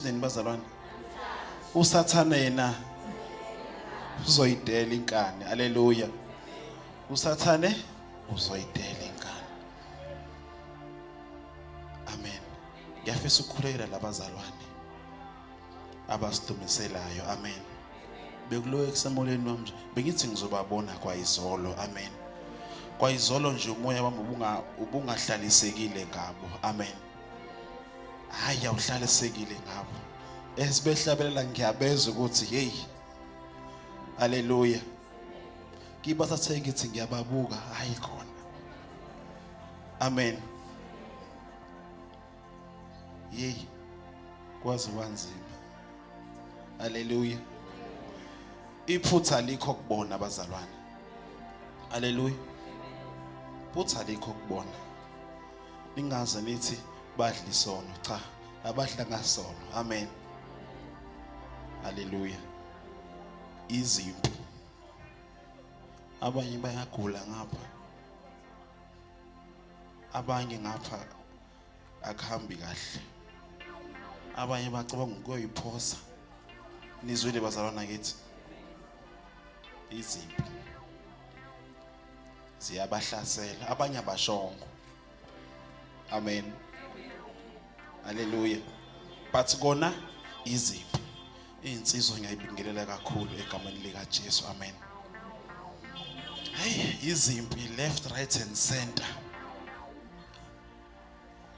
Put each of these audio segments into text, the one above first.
Bazalwane usathane yena uzoyidela inkani. Haleluya. Usathane uzoyidela inkani. Amen. Ngiyafisa ukukhulekela labazalwane abasidumiselayo. Amen. Bekuloyo kusemolweni wami nje bengithi ngizobabona kwayizolo. Amen. Kwayizolo nje umoya wami ubungahlalisekile ngabo. Amen. Hayi awuhlalisekile ngabo. Esibehlabelela ngiyabeza ukuthi hey. Haleluya. Ngibasathe ngithi ngiyababuka hayi khona. Amen. Hey. Kwazi wanzima. Haleluya. Iphutha likho kubona abazalwane. Haleluya. Iphutha likho kubona. Ningaze nithi badla isono. Cha, abadla ngasono. Amen. Haleluya. Izimpi. Abanye bayagula ngapha. Abanye ngapha akuhambi kahle. Abanye bacabanga ukuyiphosa. Nizwile bazalwana kithi. Izimpi ziyabahlasela, abanye abashongo. Amen. Haleluya. But kona iziphi insizwa ngiyayibingelela kakhulu egameni lika Jesu. Amen. Hey, izimpi left, right and center.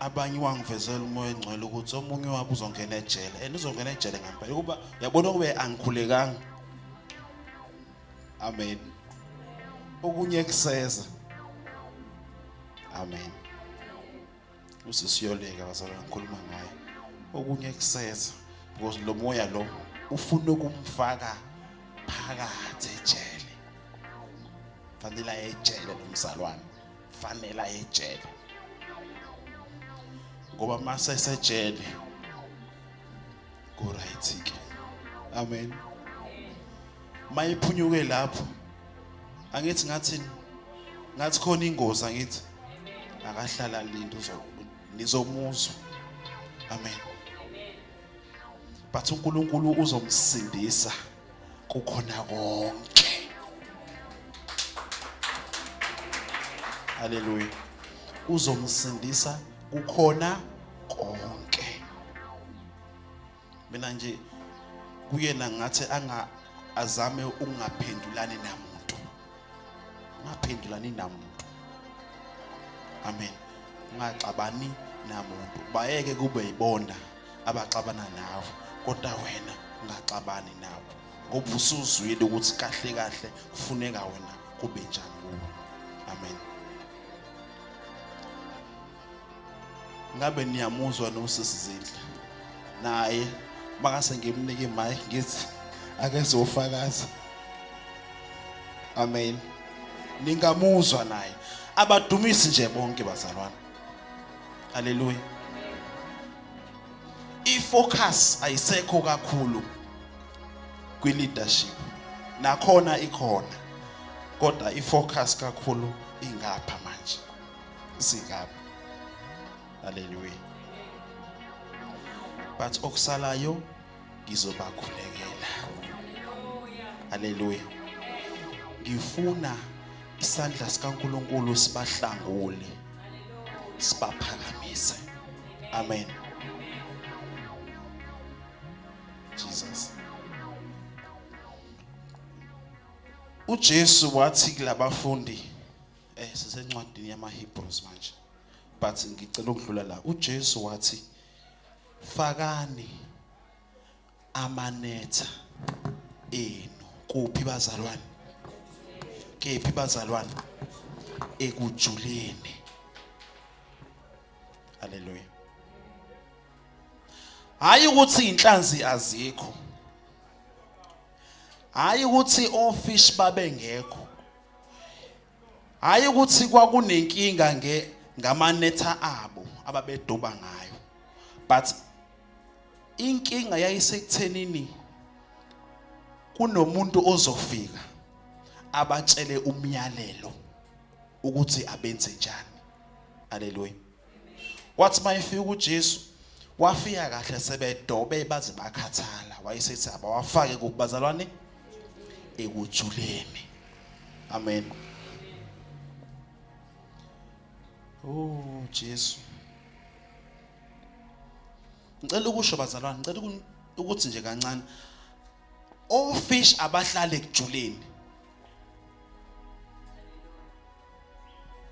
Abanye wangivezela umoya engcwele ukuthi omunye wabo uzongena ejele. Uzongena ejele ngempela kuba uyabona kube angikhulekanga. Amen. Okunye kuseza. Amen. Usisiyoleka bazalwane ngikhuluma ngaye. Okunye kuseza because lo moya lo ufuna ukumfaka phakathi ejele. Fanele ejele nomzalwane. Fanele ejele. Ngoba mase sejele go right ke. Amen. Mayiphunyuke lapho angithi ngathi khona ingozi angithi akahlala lindo nizomuzwa. Amen. But uNkulunkulu uzomsindisa kukhona konke. Haleluya. Uzomsindisa kukhona konke. Mina nje kuyena ngathi azame ungaphendulani namuntu. Ungaphendulani namuntu. Amen. Ungaxabani namuntu. Bayeke kube yibona abaxabana nawe kodwa wena ungaxabani nabo. Ngoba usuzwile ukuthi kahle kahle kufuneka wena kube njani kuwe. Amen. Ngabe niyamuzwa noSisizindla naye makase ngimnike imic ngithi akezofakaza. Amen. Ningamuzwa naye abadumisi nje bonke bazalwane. Haleluya. Ifocus ayisekho kakhulu kwi leadership. Nakhona ikhona. Kodwa ifocus kakhulu ingapha manje. Singapha. Haleluya. But okusalayo ngizobakhulekela. Haleluya. Ngifuna isandla sikaNkulunkulu sibahlangule. Sibaphakamise. Amen. Jesus. uJesu wathi kulabafundi sisencwadini yamaHebrews manje. But ngicela ukudlula la. uJesu wathi fakani amanetha enu kuphi bazalwane? Kephi bazalwane? Ekujuleni. Haleluya. Hayi ukuthi inhlanzi azikho. Hayi ukuthi ofish babengekho. Hayi ukuthi kwakunenkinga ngamanetha abo ababeduba ngayo. But inkinga yayisekuthenini kunomuntu ozofika abatshele umyalelo ukuthi abenze njani. Haleluya. Wathi mayefika uJesu wafika kahle sebedobe baze bakhathala wayesethi abawafake kubazalwane ekujuleni. Amen. Oh Jesu. Ngicela ukusho bazalwane, ngicela ukuthi nje kancane ofish abahlala ekujuleni.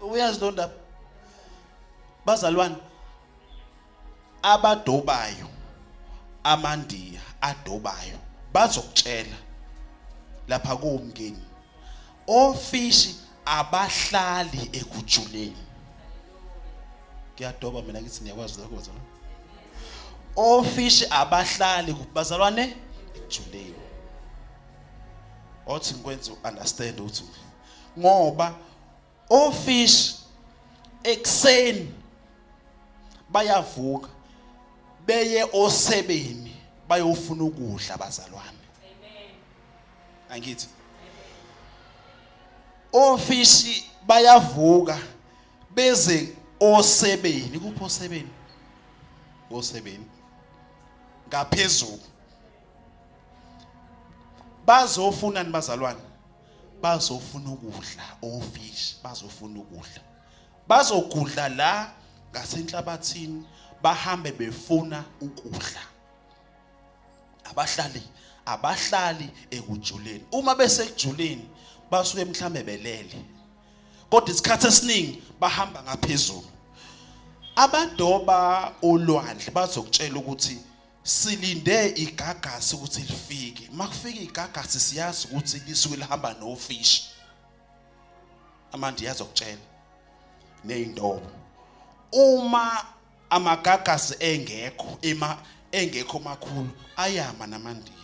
Uyazi londa bazalwane abadobayo amandiya adobayo bazokutshela lapha kuumngeni ofishi abahlali ekujuleni. Kuyadoba mina ngithi niyakwazi lokho bazalwane. Ofishi abahlali kubazalwane ekujuleni. Othi ngikwenza understand ukuthi ngoba ofish ekseni bayavuka beye osebeni bayofuna ukudla bazalwane. Amen. Angithi ofishi bayavuka beze osebeni. Kuphi osebeni? Osebeni ngaphezulu bazofuna nibazalwane, bazofuna ukudla. Ofish bazofuna ukudla, bazogudla la ngasenhlabathini, bahambe befuna ukudla. Abahlali ekujuleni. Uma besekujuleni basuke mhlambe belele, kodwa isikhathi esiningi bahamba ngaphezulu. Abadoba olwandle bazokutshela ukuthi silinde igagasi ukuthi lifike. Makufika igagasi siyazi ukuthi lisuke lihamba nofish. Amandi yazokutshela neindobo. Uma amagagasi engekho makhulu ayama namandiya.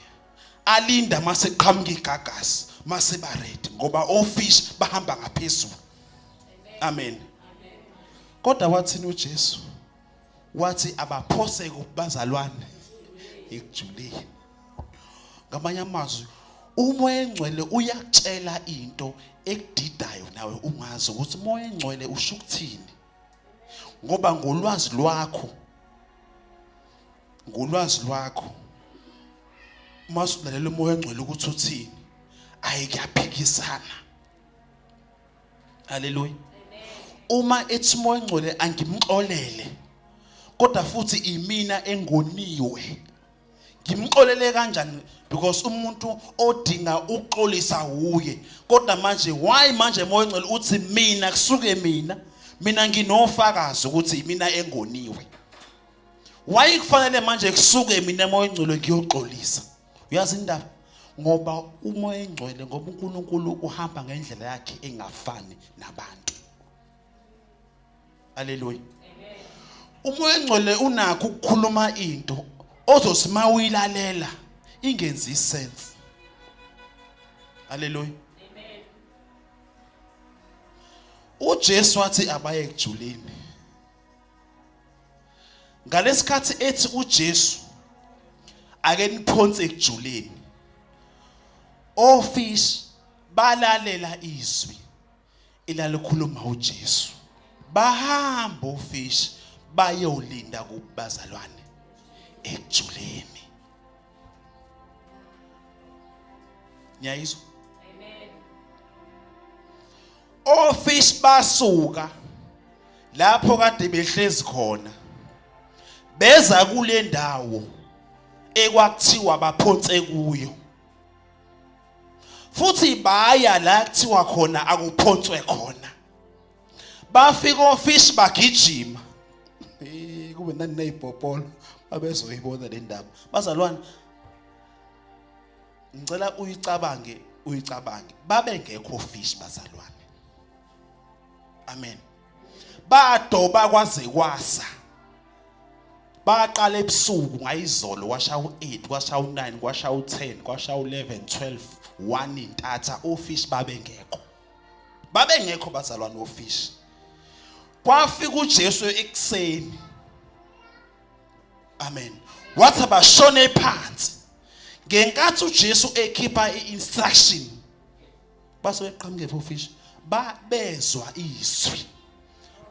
Alinda mase qhamuka igagasi mase ba ready ngoba ofish bahamba ngaphezulu. Amen. Kodwa wathini uJesu? Wathi abaphose kubazalwane ekujuleni. Ngamanye amazwi umoya engcwele uyakutshela into ekudidayo nawe ungazi ukuthi umoya engcwele usho ukuthini. Ngoba ngolwazi lwakho masulalela umoya engcwele ukuthi uthini ayikuyaphikisana. Haleluya. Uma ethi umoya engcwele angimxolele kodwa futhi imina engoniwe, ngimxolele kanjani? Because umuntu odinga ukuxolisa uye. Kodwa manje why manje umoya engcwele uthi mina kusuke mina nginofakazi ukuthi imina engoniwe? Why kufanele manje kusuke mina umoya engcwele ngiyoxolisa? Uyazi indaba? Ngoba umoya engcwele, ngoba uNkulunkulu uhamba ngendlela yakhe engafani nabantu. Haleluya. Umoya engcwele unakho ukukhuluma into ozosima uyilalela ingenzi sense. Haleluya. Amen. uJesu wathi abaye ekujuleni. Ngalesikhathi ethi uJesu ake niphonse ekujuleni, ofish balalela izwi ilalikhuluma uJesu. Bahamba ofish bayolinda kubazalwane ekujuleni. Nyayizwa? Amen. Ofish basuka lapho kade behlezi khona beza kule ndawo ekwakuthiwa baphonse kuyo. Futhi baya la kuthiwa khona akuphonswe khona. Bafika ofish bagijima. Kube nani neyibhopolo abezoyibona le ndaba. Bazalwane, ngicela uyicabange. Babe ngekho fish bazalwane. Amen. Badoba kwaze kwasa. Baqala ebusuku ngayizolo kwasha u8, kwasha u9, kwasha u10, kwasha u11, 12, 1 intatha ofish babe ngekho bazalwane ofish. Kwafika uJesu ekseni. Amen. Wathi abashone phansi. Ngenkathi uJesu ekhipha iinstruction basoyeqhamuke ofish babezwa izwi.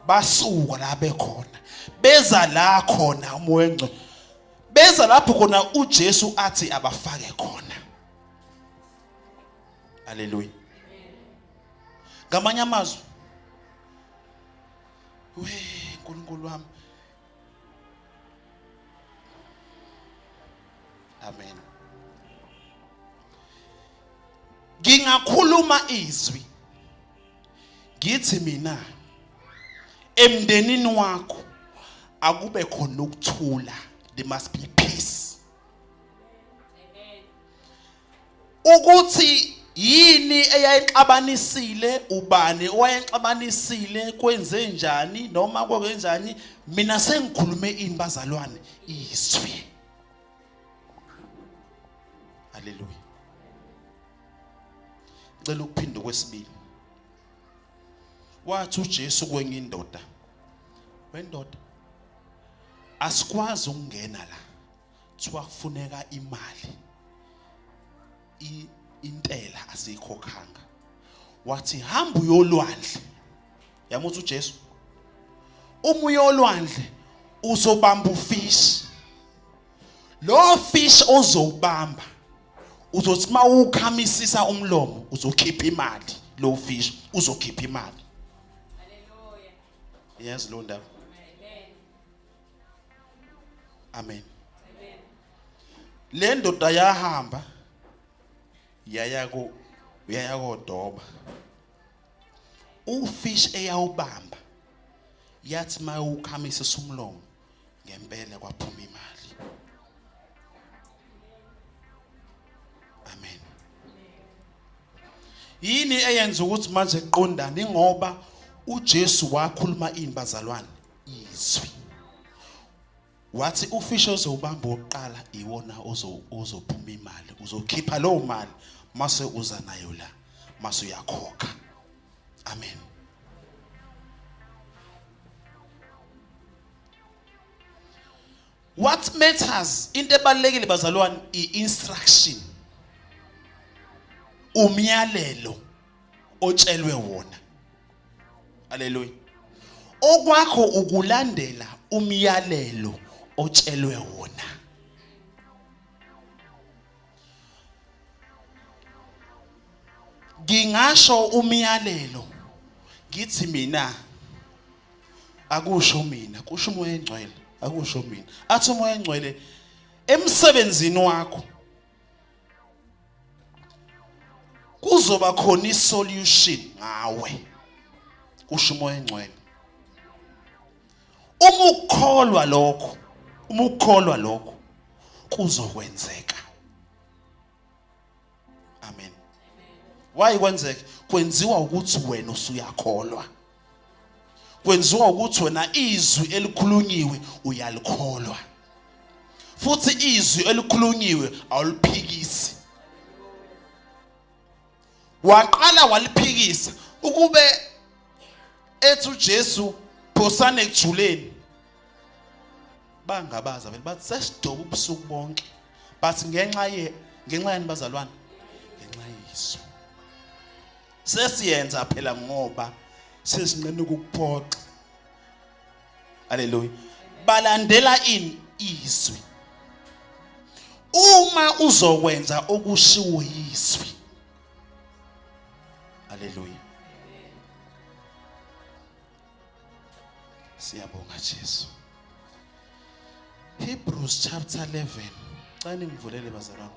basuka la bekhona beza la khona umoya engcwele beza lapho khona uJesu athi abafake khona. Haleluya. Ngamanye amazwi uNkulunkulu wami. Amen. Ngingakhuluma izwi ngithi mina emndenini wakho akube khona ukuthula. There must be peace. Ukuthi yini eyayixabanisile ubani owayexabanisile kwenze njani noma kwenzenjani mina sengikhulume ini bazalwane izwi. Haleluya. Ngicela ukuphinda kwesibili. Wathi uJesu kwenye indoda. Wendoda asikwazi ukungena la. Kuthiwa kufuneka imali. Intela asikhokhanga. Wathi hamba uyolwandle. Yamuthi uJesu. Uma uyolwandle uzobamba ufish. Lo fish ozobamba uzothi mawukhamisisa umlomo uzokhipha imali. Lo fish uzokhipha imali. Haleluya. Yes lo ndaba. Amen. Amen. Le ndoda yahamba yaya kodoba. Ufish eyawubamba yathi mawukhamisa umlomo ngempela kwaphuma imali. Amen. Yini eyenza ukuthi manje iqondane ngoba uJesu wakhuluma ini bazalwane izwi. Wathi ufish ozobamba oqala iwona ozophuma imali. Uzokhipha lo mali mase uza nayo la mase uyakhokha. Amen. What matters into ebalekile bazalwane instruction. Umyalelo otshelwe wona. Haleluya. Okwakho ukulandela umyalelo otshelwe wona. Ngingasho umyalelo ngithi mina akusho mina kusho umoya engcwele akusho mina athi umoya engcwele emsebenzini wakho kuzoba khona isolution ngawe kusho umoya engcwele. Uma ukholwa lokho kuzokwenzeka. Amen. Why kwenzeka? Kwenziwa ukuthi wena usuyakholwa. Kwenziwa ukuthi wena izwi elikhulunyiwe uyalikholwa. Futhi izwi elikhulunyiwe awuliphikisi. Waqala waliphikisa ukube ethi uJesu phosane ejuleni. Bangabaza vele bathi sesidoba ubusuku bonke. But ngenxa yani bazalwane? Ngenxa yesu. Sesiyenza phela ngoba sesinqena ukuphoxa. Haleluya. Balandela ini izwi. Uma uzokwenza okushiwo izwi. Haleluya. Siyabonga Jesu. Hebrews chapter 11. Xa ningivulele bazalwane.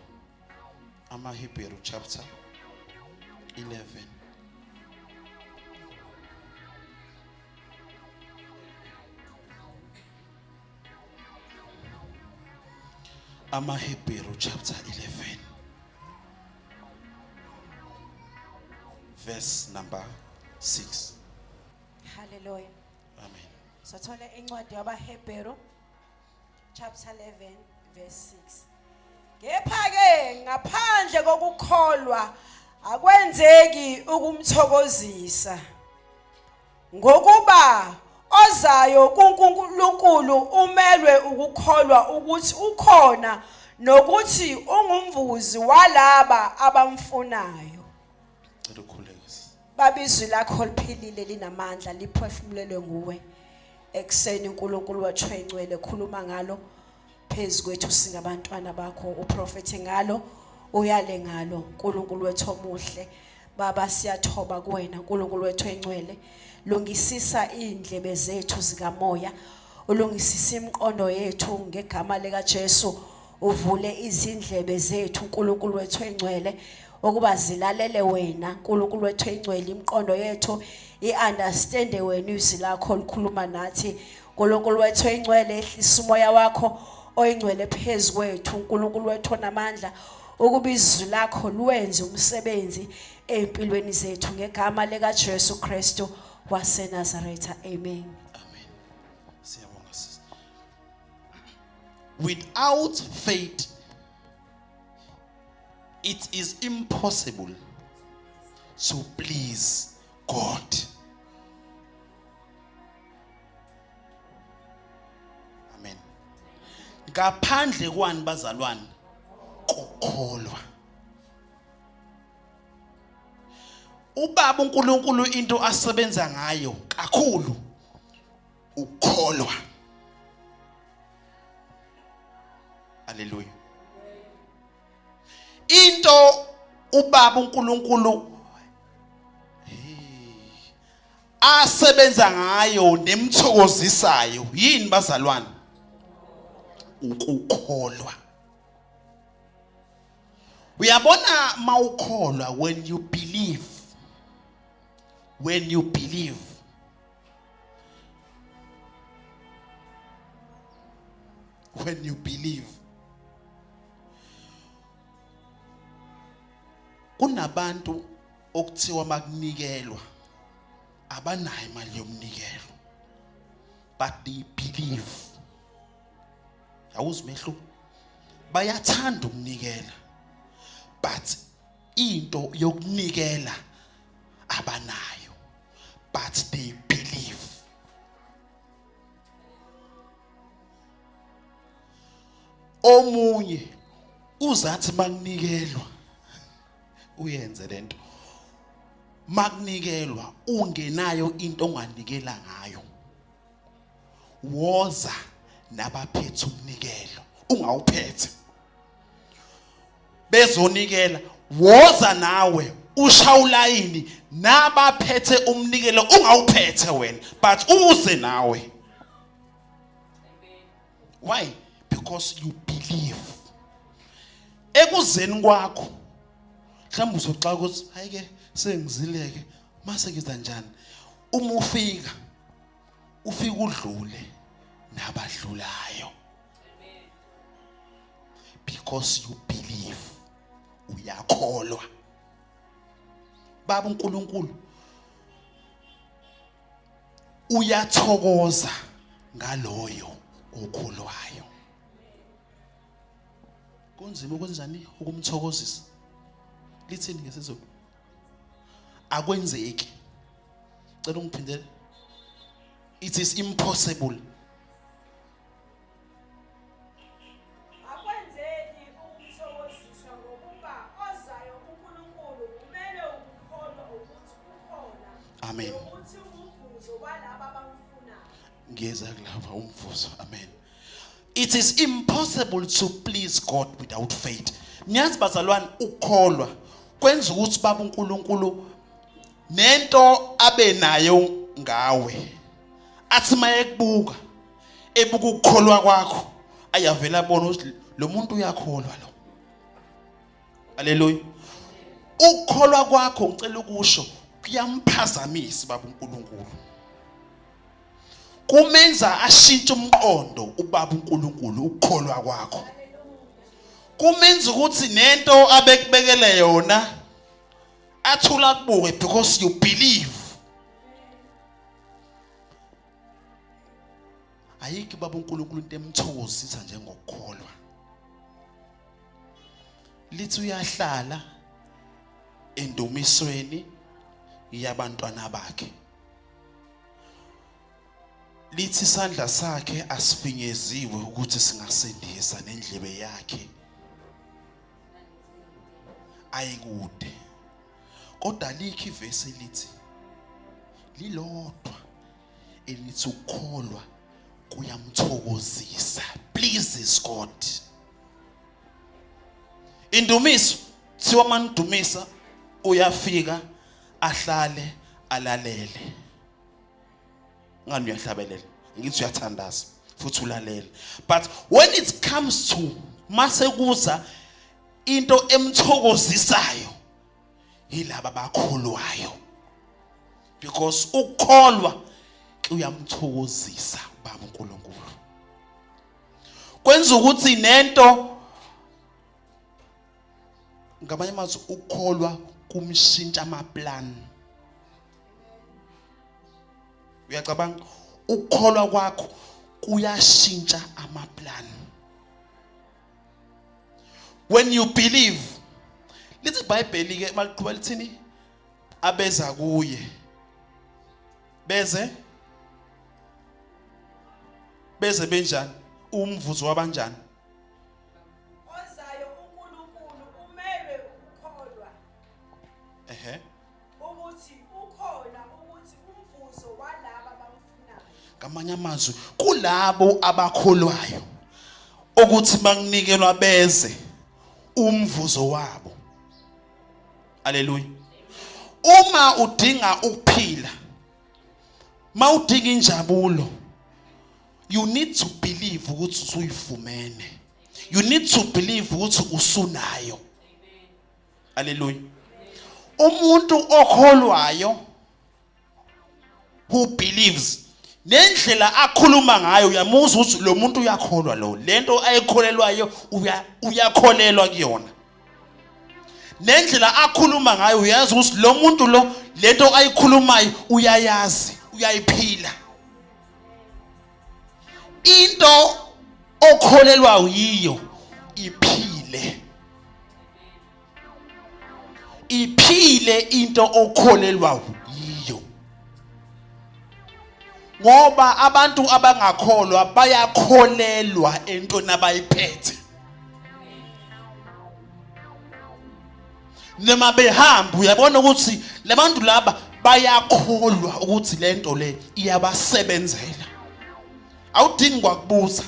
Hebrew chapter 11. Hebrew chapter 11. Verse number 6. Hallelujah. Amen. Sathola incwadi yabaHebheru chapter 11 verse 6. Kepha ke ngaphandle kokukholwa akwenzeki ukumthokozisa. Ngokuba ozayo kuNkulunkulu umelwe ukukholwa ukuthi ukhona nokuthi ungumvuzi walaba abamfunayo. Baba izwi lakho liphilile linamandla liphefumulelwe nguwe. Ekseni uNkulunkulu wethu engcwele khuluma ngalo phezukwethu singabantwana bakho uprofeti ngalo uyale ngalo uNkulunkulu wethu omuhle. Baba siyathoba kuwena uNkulunkulu wethu engcwele. Lungisisa indlebe zethu zikamoya. Ulungisisa imiqondo yethu ngegama lika Jesu. Uvule izindlebe zethu uNkulunkulu wethu engcwele ukuba zilalele wena uNkulunkulu wethu engcwele imiqondo yethu iunderstand wena izwi lakho likhuluma nathi uNkulunkulu wethu engcwele ehlisa umoya wakho oyingcwele phezukwethu uNkulunkulu wethu onamandla ukuba izwi lakho luwenze umsebenzi empilweni zethu ngegama lika Jesu Kristu waseNazaretha amen. Without faith, it is impossible to please God. Amen. Ngaphandle kwani bazalwane kokholwa. Ubaba uNkulunkulu into asebenza ngayo kakhulu ukholwa. Hallelujah. Into ubaba uNkulunkulu asebenza ngayo nemthokozisayo yini bazalwane? Ukukholwa. Uyabona mawukholwa when you believe. When you believe. When you believe. Kunabantu okuthiwa makunikelwa abanayo imali yomnikelo but they believe. Awuzimehlo bayathanda ukunikela but into yokunikela abanayo but they believe. Omunye uzathi makunikelwa uyenze lento makunikelwa ungenayo into onganikela ngayo woza nabaphethe umnikelo ungawuphethe bezonikela woza nawe ushawulayini nabaphethe umnikelo ungawuphethe wena but uze nawe. Why? Because you believe. Ekuzeni kwakho mhlawumbe uzoxa ukuthi hayike sengizileke mase ngiza njani uma ufika udlule nabadlulayo because you believe. Uyakholwa. Baba uNkulunkulu uyathokoza ngaloyo okholwayo. Kunzima ukwenzani ukumthokozisa? Lithini ngesizulu? Akwenzeki. Cela ungiphindele. It is impossible. Akwenzeki ukumthokozisa ngokuba ozayo uNkulunkulu kumele ukukholwa ukuthi ukhona. Amen. Ukuthi umvuzo walabo abamfunayo. Ngiyeza kulaba umvuzo. Amen. It is impossible to please God without faith. Niyazi bazalwane ukholwa kwenza ukuthi baba uNkulunkulu nento abe nayo ngawe athi mayekubuka ebuka ukukholwa kwakho ayavela bona ukuthi lo muntu uyakholwa lo. Haleluya. Ukukholwa kwakho ngicela ukusho kuyamphazamisa baba uNkulunkulu. Kumenza ashintshe umqondo ubaba uNkulunkulu ukukholwa kwakho. Kumenza ukuthi nento abekubekele yona athula kubuke because you believe. Ayiki baba uNkulunkulu into emthokozisa njengokukholwa. Lithi uyahlala endumisweni yabantwana bakhe. Lithi isandla sakhe asifinyeziwe ukuthi singasindisa nendlebe yakhe ayikude. kodwa likho ivesi elithi lilodwa elithi ukukholwa kuyamthokozisa, pleases God. Indumiso thiwa mandumisa uyafika ahlale alalele. Ngani uyahlabelela? Ngithi uyathandaza futhi ulalele. But when it comes to mase kuza into emthokozisayo yilaba abakholwayo. Because ukukholwa kuyamthokozisa baba uNkulunkulu. Kwenza ukuthi nento ngamanye amazwi ukukholwa kumshintsha amaplan. Uyacabanga ukukholwa kwakho kuyashintsha amaplan. When you believe, lithi iBhayibheli ke maliqhubeka lithini? Abeza kuye beze benjani? Umvuzo wabanjani? Ozayo uNkulunkulu umele ukukholwa. Ukuthi ukhona ukuthi umvuzo walabo abamfunayo. Ngamanye amazwi kulabo abakholwayo ukuthi banginikelwa beze umvuzo wabo. Haleluya. Uma udinga ukuphila, mawudinga injabulo, you need to believe ukuthi usuyifumene. You need to believe ukuthi usunayo. Haleluya. Umuntu okholwayo who believes, nendlela akhuluma ngayo uyamuzwa ukuthi lo muntu uyakholwa lo. Lento ayikholelwayo uyakholelwa kuyona. Nendlela akhuluma ngayo uyazi ukuthi lo muntu lo lento ayikhulumayo uyayazi, uyayiphila. Into okholelwa yiyo iphile. Iphile into okholelwa yiyo. Ngoba abantu abangakholwa bayakholelwa entweni abayiphethe. Noma behamba uyabona ukuthi labantu laba bayakholwa ukuthi lento le iyabasebenzela. Awudingi kwakubuza.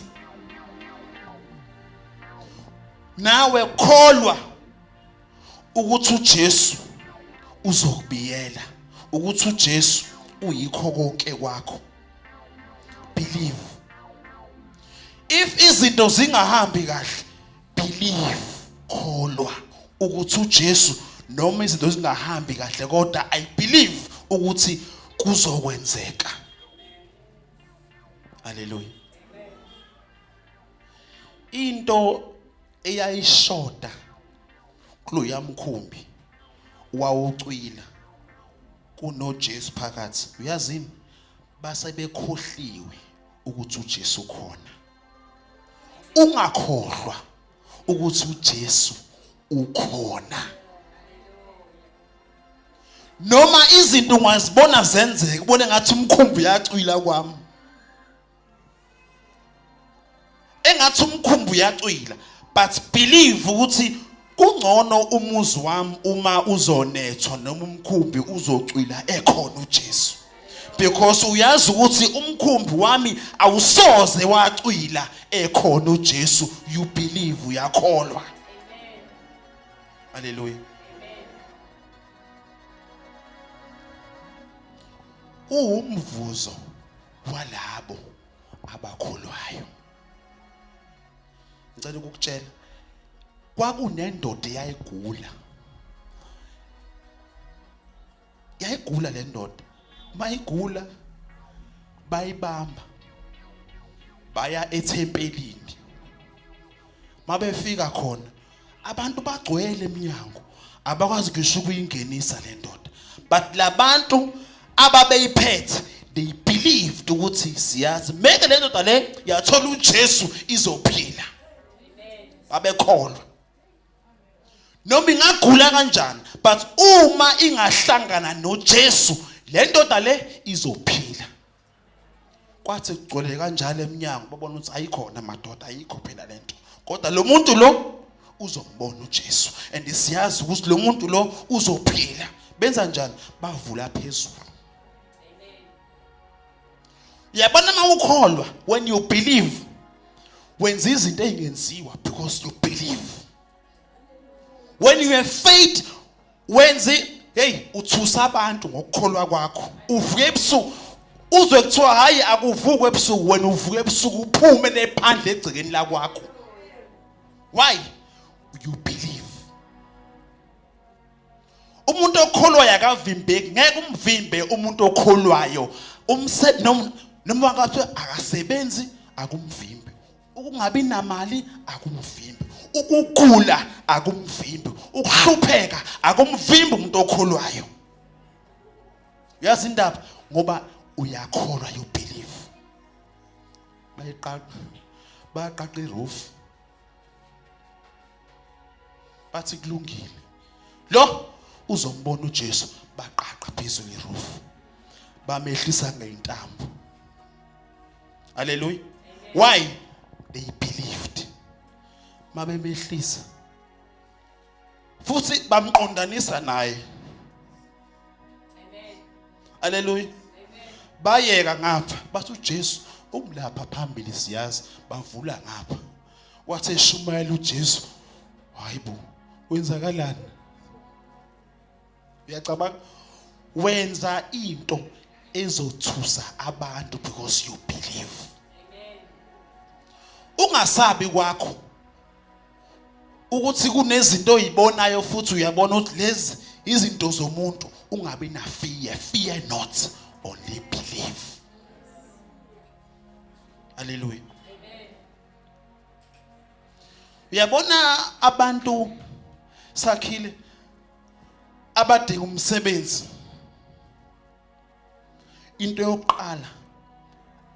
Nawe kholwa ukuthi uJesu uzokubiyela, ukuthi uJesu uyikho konke kwakho. Believe. If izinto zingahambi kahle, believe, kholwa ukuthi uJesu noma izinto zingahambi kahle kodwa I believe ukuthi kuzokwenzeka. Haleluya. Into eyayishoda kulo yamkhumbi wawucwila kunoJesu phakathi. Uyazini base bekhohliwe ukuthi uJesu khona. Ungakhohlwa ukuthi uJesu ukhona. Noma izinto ungazibona zenzeka ubone ngathi umkhumbi uyacwila kwami. Engathi umkhumbi uyacwila, but believe ukuthi kungcono umuzi wami uma uzonethwa noma umkhumbi uzocwila ekhona uJesu. Because uyazi ukuthi umkhumbi wami awusoze wacwila ekhona uJesu. You believe, uyakholwa. Haleluya. Umvuzo walabo abakholwayo. Ngicela ukukutshela kwakunendoda yayigula le ndoda. Mayigula bayibamba baya ethempelini. Mabefika khona abantu bagcwele eminyango abakwazi ngisho ukuyingenisa le ndoda. But labantu ababeyiphethe they believed ukuthi siyazi meke le ndoda le yathola uJesu izophila. Babekholwa. Noma ingagula kanjani but uma ingahlangana noJesu le ndoda le izophila. Kwathi kugcwele kanjalo eminyango babona ukuthi ayikhona madoda, ayikho phela lento. Kodwa lo muntu lo uzombona uJesu and siyazi ukuthi lo muntu lo uzophila benza njani? Bavula phezulu. Yabona mawukholwa, when you believe, wenza izinto ezingenziwa because you believe. When you have faith, wenze uthusa abantu ngokukholwa kwakho. Uvuke ebusuku uzwe kuthiwa hayi akuvukwe ebusuku, wena uvuke ebusuku uphume lephandle egcekeni la kwakho. Why? You believe. Umuntu okholwayo akavimbeki, ngeke umvimbe umuntu okholwayo. Noma ngathi akasebenzi akumvimbi, ukungabi namali akumvimbi, ukugula akumvimbi, ukuhlupheka akumvimbi umuntu okholwayo. Uyazi indaba ngoba uyakholwa, you believe. Bayaqaqa iroof, bathi kulungile, lo uzombona uJesu, baqaqa phezulu iroof, bamehlisa ngeintambo. Hallelujah. Why? They believed. Mabemehlisa futhi bamqondanisa naye. Amen. Hallelujah. Amen. Bayeka ngapha bathi uJesu umlapha phambili siyazi, bavula ngapha. Wathi eshumayela uJesu, hayibo wenzakalani? Uyacabanga wenza into ezothusa abantu because you believe. Amen. Ungasabi kwakho ukuthi kunezinto oyibonayo futhi uyabona ukuthi lezi izinto zomuntu, ungabi na fear. Fear not, only believe. Hallelujah. Amen. Uyabona abantu sakhile abadinga umsebenzi, into yokuqala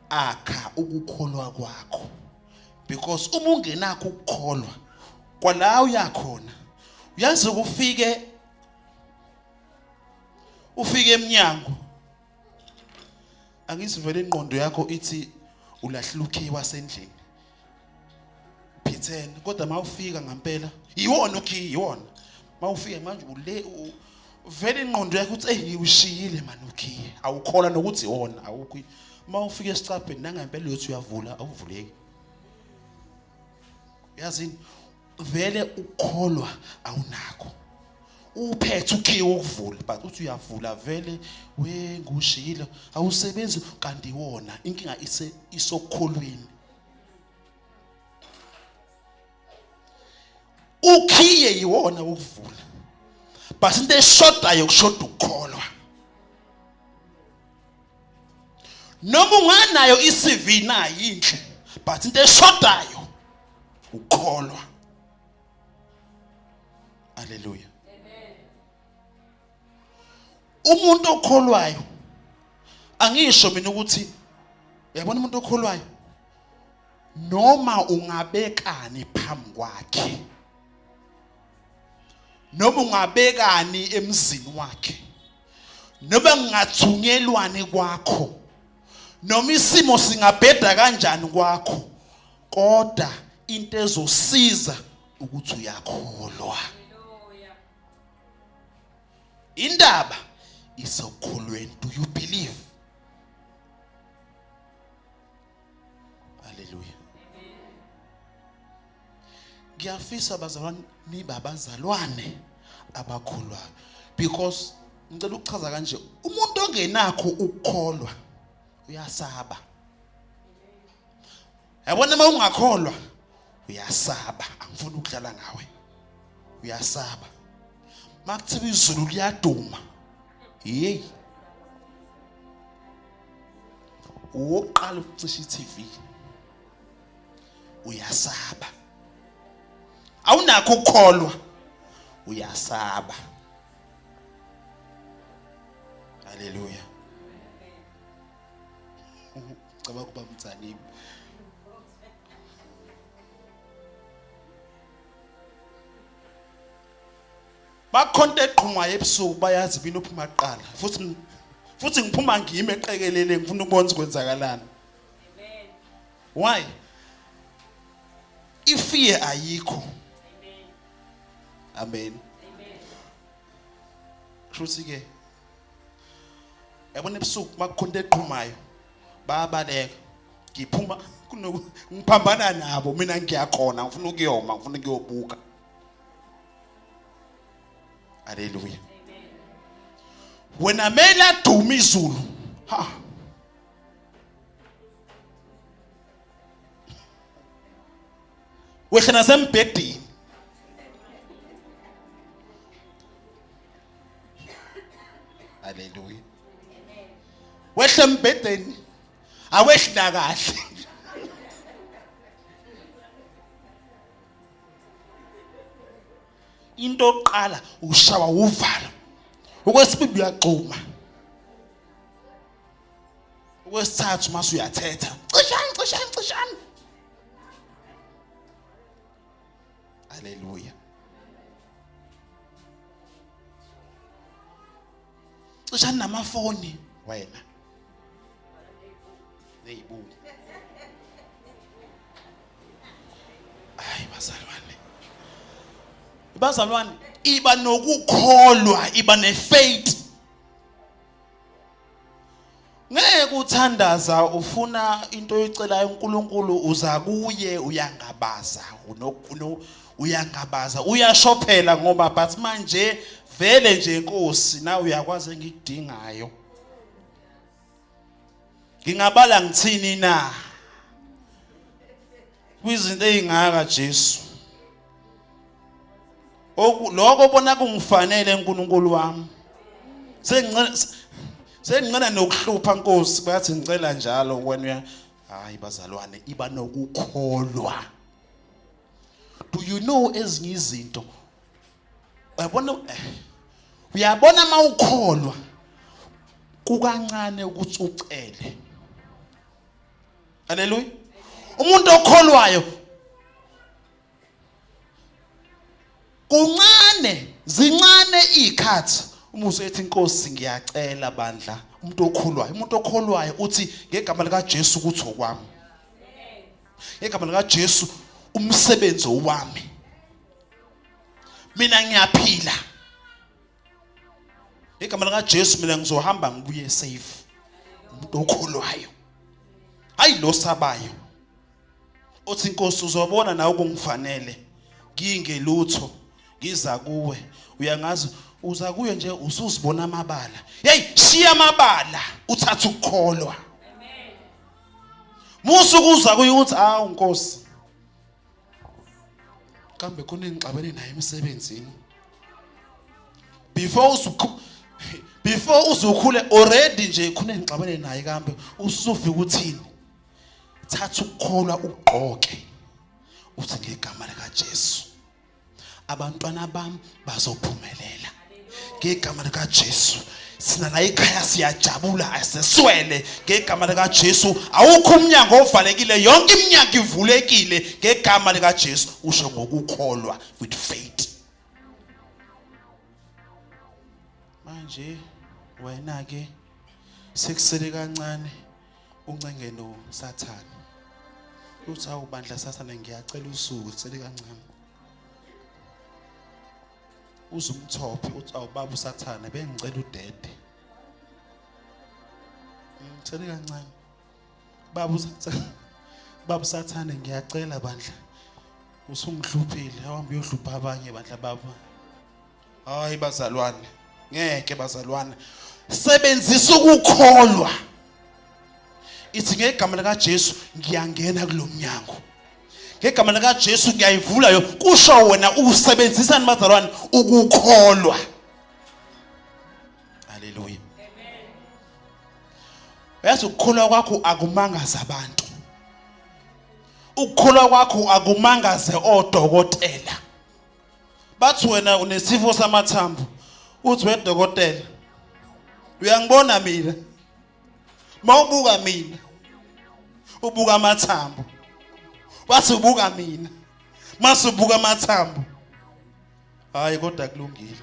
akha ukukholwa kwakho, because uma ungenakho ukukholwa kwala uyakhona, uyazi ufike eminyango, angisivele ingqondo yakho ithi ulahlula ukey wasendlini phithene, kodwa mawufika ngempela iwona ukey, iwona mawufika manje ule vele ingqondo yakho uthi ngiwushiyile man ukey, awukhola nokuthi iwona awukho. Mawufika esicapheni nangempela uyothi uyavula awuvuleki. Yazini vele ukukholwa awunakho, uphethe ukey wokuvula but uthi uyavula vele ngushiyile awusebenzi, kanti iwona inkinga isokukholweni. Ukhiye iwona ukuvula but into eshodayo kushoda ukukholwa. Noma unganayo iCV nayo inhle but into eshodayo ukukholwa. Hallelujah. Amen. Umuntu okholwayo, angisho mina ukuthi uyabona umuntu okholwayo noma ungabekani phambi kwakhe, noma ungabekani emzini wakhe, noma ngingathunyelwani kwakho, noma isimo singabheda kanjani kwakho, kodwa into ezosiza ukuthi uyakholwa. Indaba isokholweni. Do you believe? Hallelujah. Ngiyafisa bazalwane nibe abazalwane abakholwayo, because ngicela ukuchaza kanje, umuntu ongenakho ukukholwa uyasaba. Yabona uma ungakholwa uyasaba, angifuni ukudlala ngawe, uyasaba. Makuthiwa izulu liyaduma, hey, uqala ukucisha iTV, uyasaba. Awunakho ukukholwa uyasaba. Hallelujah. Cabanga kuba mtsanini. Bakhonto eqhuma ebusuku bayazi mina uphuma qala, futhi ngiphuma ngime eqekelele ngifuna ukubona ukwenzakalana. Amen. Why? Ifear ayikho. Amen. Amen. Kushuthi ke yabona ebusuku makukhonto eqhumayo bayabaleka ngiphuma ngiphambana nabo mina ngiyakhona ngifuna ukuyoma ngifuna ukuyobuka. Hallelujah. Wena mela duma izulu ha wehla nasembhedini haleluya wehla embhedeni awehla kahle into oqala ushawa uvala okwesibili uyaqhuma okwesithathu mase uyathetha cishani haleluya cishani namafoni wena neyibu bazalwane iba nokukholwa iba nefaith ngeke uthandaza ufuna into oyicelayo uNkulunkulu uza kuye uyangabaza uyangabaza uyashophela ngoba but manje vele nje Nkosi na uyakwazi engikudingayo ngingabala ngithini na kwizinto ezingaka Jesu lokho bona kungifanele uNkulunkulu wami sengicela nokuhlupha Nkosi bathi ngicela njalo wena hayi bazalwane iba nokukholwa. Do you know ezinye izinto uyabona mawukholwa kukancane ukuthi ucele. Haleluya. Umuntu okholwayo kuncane zincane ikhathi umuso ethi Nkosi ngiyacela bandla umuntu okholwayo uthi ngegama lika Jesu ukuthi okwami ngegama lika Jesu umsebenzi owami mina ngiyaphila ngegama lika Jesu mina ngizohamba ngibuye safe umuntu okholwayo hayi lo sabayo uthi Nkosi uzobona nawe kungifanele ngingelutho ngiza kuwe uyangazi uza kuye nje usuzibona amabala hey shiya amabala uthatha ukukholwa amen musu kuza kuye uthi Nkosi kambe khona engixabene naye emsebenzini before uzukhule already nje khona engixabene naye kambe usufika uthini thatha ukukholwa ugqoke uthi ngegama lika Jesu abantwana bami bazophumelela ngegama lika Jesu sina la ekhaya siyajabula aseswele ngegama lika Jesu awukho umnyango ovalekile yonke iminyango ivulekile ngegama lika Jesu usho ngokukholwa with faith. Manje wena ke sekusele kancane uncenge no Sathane uthi awubandla Sathane ngiyacela usuku sele kancane uzumthophe uthi awubaba uSathane bengicela udede ngicela kancane baba uSathane ngiyacela bandla usungihluphile awuhambe uyohlupha abanye bandla baba hayi bazalwane ngeke bazalwane sebenzisa ukukholwa ithi ngegama lika Jesu ngiyangena kulomnyango ngegama lika Jesu ngiyayivula yo kusho wena usebenzisa nibazalwane ukukholwa. Haleluya amen. Yazi ukukholwa kwakho akumangaza abantu ukukholwa kwakho akumangaze odokotela bathi wena unesifo samathambo uthi wedokotela uyangibona mina mawubuka mina ubuka amathambo wathi ubuka mina masubuka amathambo hayi kodwa kulungile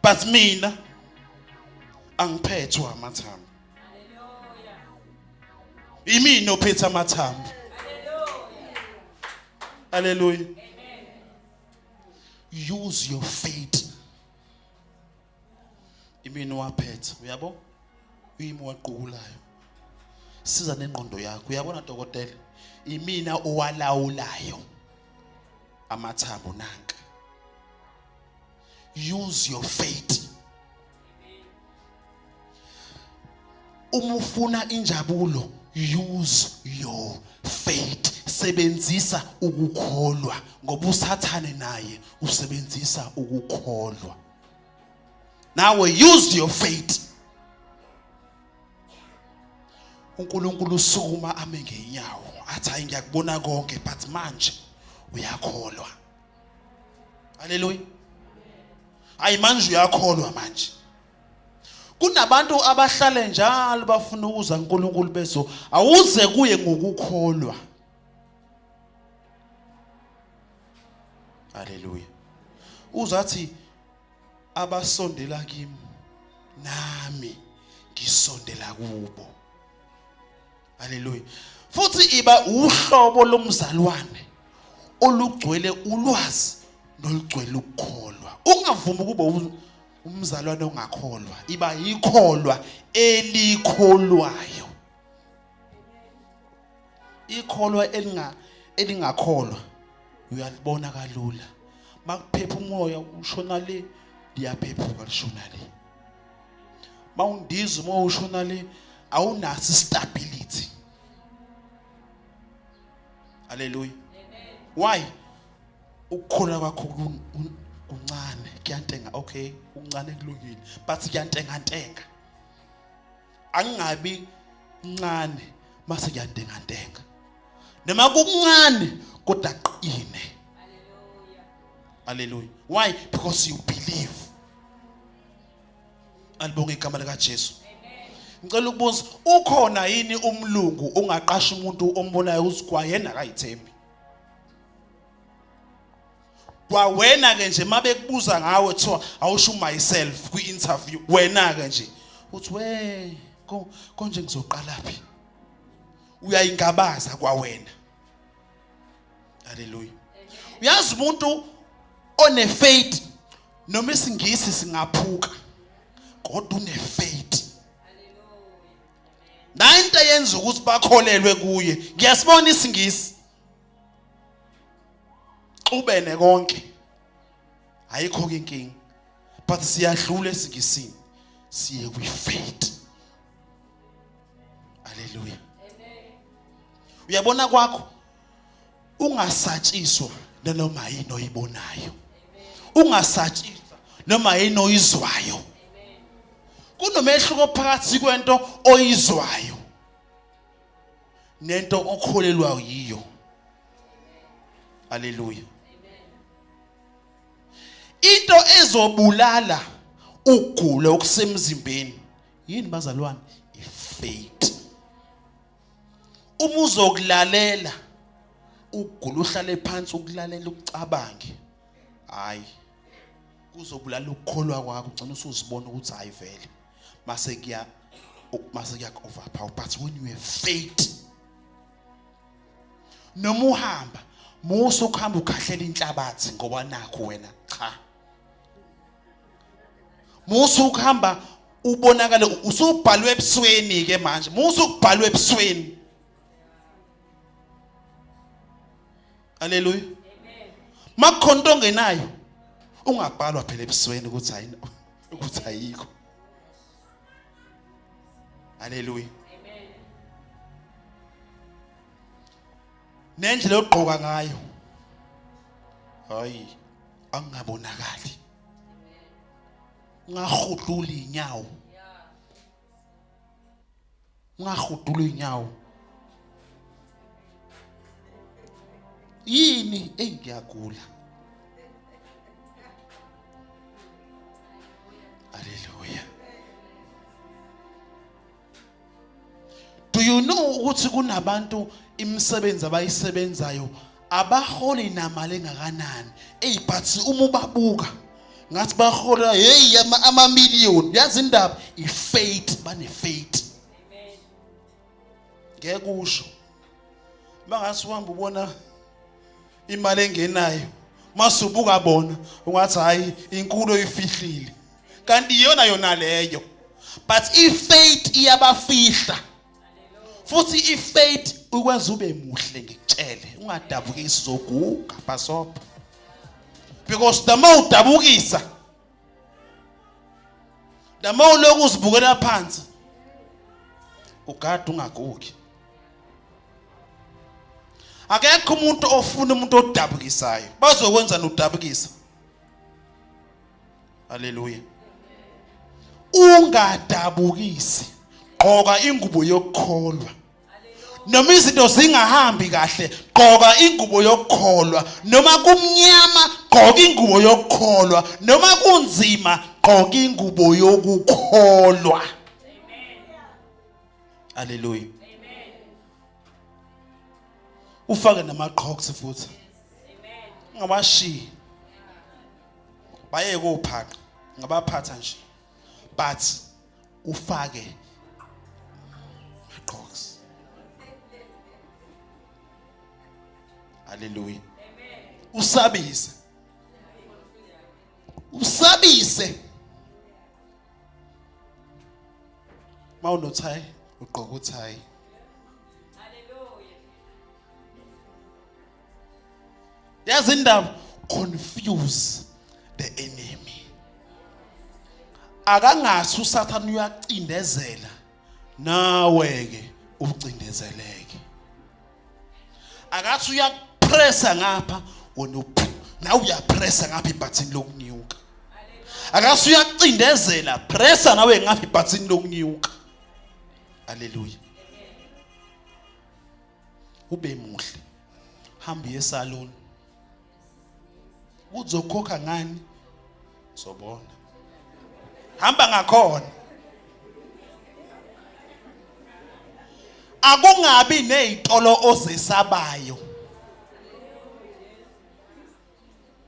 but mina angiphethwe amathambo. Haleluya imini ophethe amathambo. Haleluya haleluya amen. Use your faith imini waphetha uyabo uyimi waqhubulayo siza nengqondo yakho uyabona dokotela imina owalawulayo amathambo nanka use your faith uma ufuna injabulo use your faith sebenzisa ukukholwa ngoba usathane naye usebenzisa ukukholwa nawe use your faith uNkulunkulu usukuma ame ngeenyawo athi hayi ngiyakubona konke but manje uyakholwa haleluya hayi manje uyakholwa manje kunabantu abahlale njalo bafuna ukuza uNkulunkulu bezo awuze kuye ngokukholwa haleluya uzathi abasondela kimi nami ngisondela kubo haleluya futhi iba uhlobo lomzalwane olugcwele ulwazi nolugcwele ukukholwa ungavumi kuba umzalwane ongakholwa iba ikholwa elikholwayo ikholwa elingakholwa uyalibona kalula makuphepha umoya ushona le liyaphephuka lishona le mawundiza uma ushona le awunaso stability haleluya why ukukholwa kwakho kuncane kuyantenga okay uncane kulungile but kuyantenga angingabi ncane mase kuyantenga noma kuncane kodwa qine haleluya why because you believe alibonge igama lika Jesu ngicela ukubuza ukhona yini umlungu ongaqasha umuntu ombonayo usikwayena akayithembi kwawena ke nje mabekubuza ngawe kuthiwa awusho myself kwi-interview wena ke nje uthi we konje ngizoqalaphi uyayingabaza kwawena haleluya uyazi umuntu one faith noma isingisi singaphuka kodwa une faith haleluya into yenza ukuthi bakholelwe kuye ngiyasibona isingisi ubene konke ayikho inkingi but siyadlula esingisini siye kwi faith haleluya amen uyabona kwakho ungasatshiswa noma yini oyibonayo ungasatshiswa noma yini oyizwayo kunomehluko phakathi kwento oyizwayo nento okholelwa yiyo haleluya into ezobulala ugula okusemzimbeni yini bazalwane ifaith uma uzokulalela ugula uhlale phansi ukulalela ucabange hayi kuzobulala ukukholwa kwakho ugcina usuzibona ukuthi hayi vele mase kuya overpower but when you have faith noma uhamba muso ukuhamba ukhahlela inhlabathi ngoba nakho wena cha muso ukuhamba ubonakala usubhalwe ebusweni ke manje muso ukubhalwe ebusweni haleluya amen makukhonto ongenayo ungabhalwa phela ebusweni ukuthi hayi ukuthi ayikho haleluya amen nendlela yogqoka ngayo hayi angabonakali ngahudula inyawo ngahudula inyawo yini engiyagula haleluya do you know ukuthi kunabantu imisebenzi abayisebenzayo abaholi namali engakanani but uma ubabuka ngathi bahola hey ama million yazi indaba ifaith bane faith amen ngeke kusho mangasi uhamba ubona imali engenayo masubuka bona ungathi hayi inkulu oyifihlile kanti iyona yona leyo. But ifaith iyabafihla. Futhi ifaith ukwenza ube muhle ngikutshele ungadabukisi zoguga basopa. Because the more udabukisa, the more uloku uzibukela phansi, ugada ungagugi. Akekho umuntu ofuna umuntu odabukisayo. Bazokwenza nodabukisa. Hallelujah. Ungadabukisi. Gqoka ingubo yokukholwa. Noma izinto zingahambi kahle, gqoka ingubo yokukholwa. Noma kumnyama, gqoka ingubo yokukholwa. Noma kunzima, gqoka ingubo yokukholwa. Amen. Hallelujah. Amen. Ufake namaqhoks futhi. Amen. Ngabashi. Baye kophaqa, ngabaphatha nje. But ufake amaqhoks. Hallelujah. Amen. Usabise. Usabise. Mawunothai ugqoka uthai. Hallelujah. Yazi indaba confuse the enemy. Akangasi uSathane uyacindezela nawe ke ucindezeleke. Akathi uyapressa ngapha wena na uyapressa ngapha ibhathini lokunyuka. Akathi uyacindezela pressa nawe ngapha ibhathini lokunyuka. Hallelujah. Ube muhle. Hamba esalon. Uzokhokha ngani? Sobona. Hamba ngakhona. Akungabi nezitolo ozesabayo.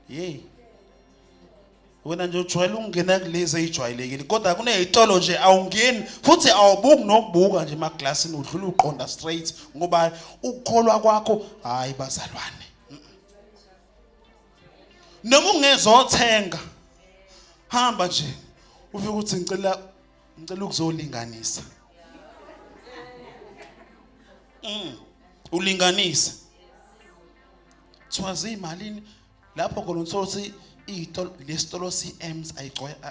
Yey. Wena nje ujwayele ukungena kulezi ezijwayelekile kodwa kunezitolo nje awungeni futhi awubuki nokubuka nje emaglasini udlula uqonda straight ngoba ukukholwa kwakho hayi bazalwane. Noma ungezothenga hamba nje ufike uthi ngicela ukuzolinganisa. Ulinganisa. Twazi imalini lapho khona uthothi itolo lesitolo CMs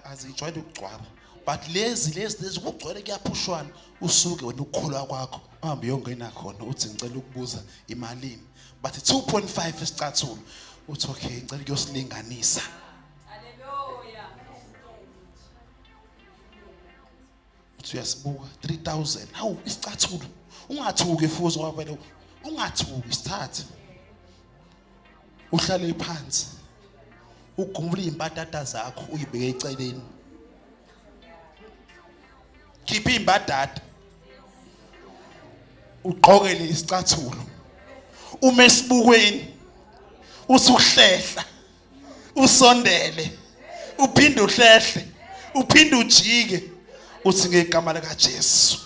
azijwayele ukugcwala. But lezi kugcwele kuyaphushwana usuke wena ukukholwa kwakho uhambe uyongena khona uthi ngicela ukubuza imalini. But 2.5 isicathulo uthi okay ngicela ukuyosilinganisa. Hallelujah. Uthi uyasibuka 3000. Hawu isicathulo. Ungathuki futhi ngoba phela ungathuki sithathe. Uhlale phansi. Ugumule impatata zakho uyibeke eceleni. Khipha imbadada. Ugqokele isicathulo. Uma esibukweni usuhlehla. Usondele. Uphinde uhlehle. Uphinde ujike. Uthi ngegama lika Jesu.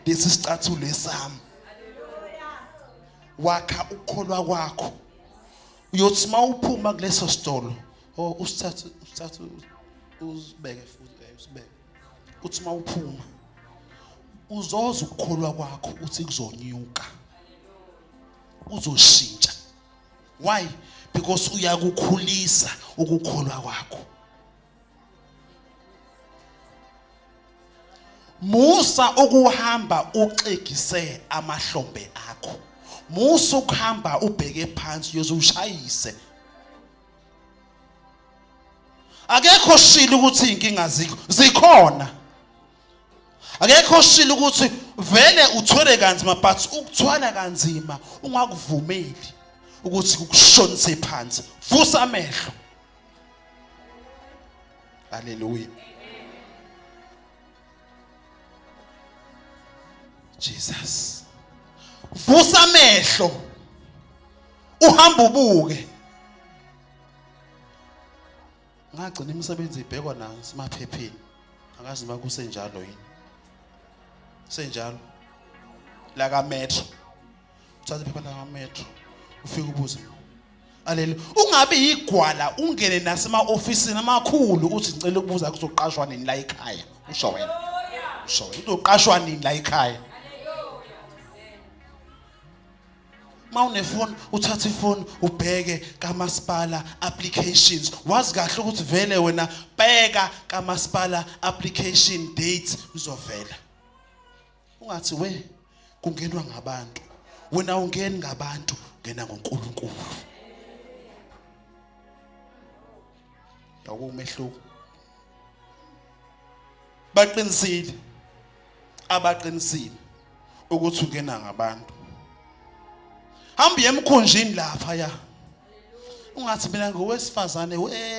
Lesi sicathulo esami. Wakha ukukholwa kwakho. Uyothi mawuphuma kuleso sitolo usithathe uzibeke futhi usibeke. Uthi mawuphuma uzoza ukukholwa kwakho uthi kuzonyuka. Uzoshintsha. Why? Because uyakukhulisa ukukholwa kwakho. Musa ukuhamba uxegise amahlombe akho. Musa ukuhamba ubheke phansi uyozushayise. Akekho shila ukuthi inkinga zikhona. Akekho shila ukuthi vele uthwele kanzima but ukuthwala kanzima ungakuvumeli ukuthi ukushonise phansi. Vusa amehlo. Hallelujah. Jesus. Vusa amehlo. Uhamba ubuke. Ngagcina imisebenzi ibhekwa nasemaphepheni. Akazi noma kusenjalo yini. Senjalo. La ka metro. Uthatha iphepha la ka metro. Ufike ubuze. Haleluya. Ungabe igwala ungene nasema-ofisini amakhulu uthi ngicela ukubuza kuzoqashwa nini la ekhaya. Usho wena. Usho wena uzoqashwa nini la ekhaya. Mawunefoni uthatha ifoni ubheke kaMasipala applications. Wazi kahle ukuthi vele wena bheka kaMasipala application date uzovela. Ungathi we kungenwa ngabantu. Wena ungeni ngabantu, ngena ngoNkulunkulu. Akumehluko. Baqinisile. Abaqinisile ukuthi ungena ngabantu. Hambi emkhunjini lapha ya. Ungathi mina ngowesifazane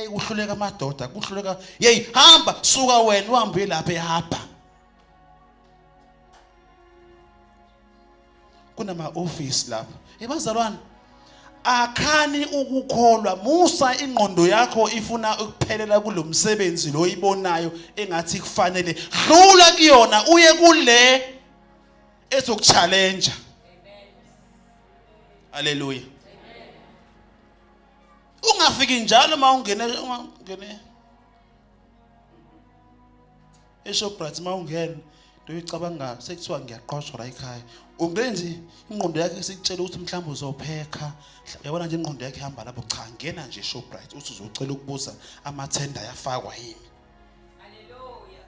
uhluleka amadoda, kuhluleka hey hamba suka wena uhambe lapha ehamba. Kunama office lapha. Ebazalwane akhani ukukholwa musa ingqondo yakho ifuna ukuphelela kulomsebenzi lo ibonayo engathi kufanele dlula kuyona uye kule ezokuchallenge. Haleluya. Ungafiki njalo ungene eShoprite ungene uyicabanga sekuthiwa ngiyaqoshwa la ekhaya. Ungenzi ingqondo yakhe sikutshela ukuthi mhlawumbe uzopheka. Yabona nje ingqondo yakhe ihamba lapho cha ngena nje eShoprite uthi uzocela ukubuza amathenda yafakwa yini. Haleluya.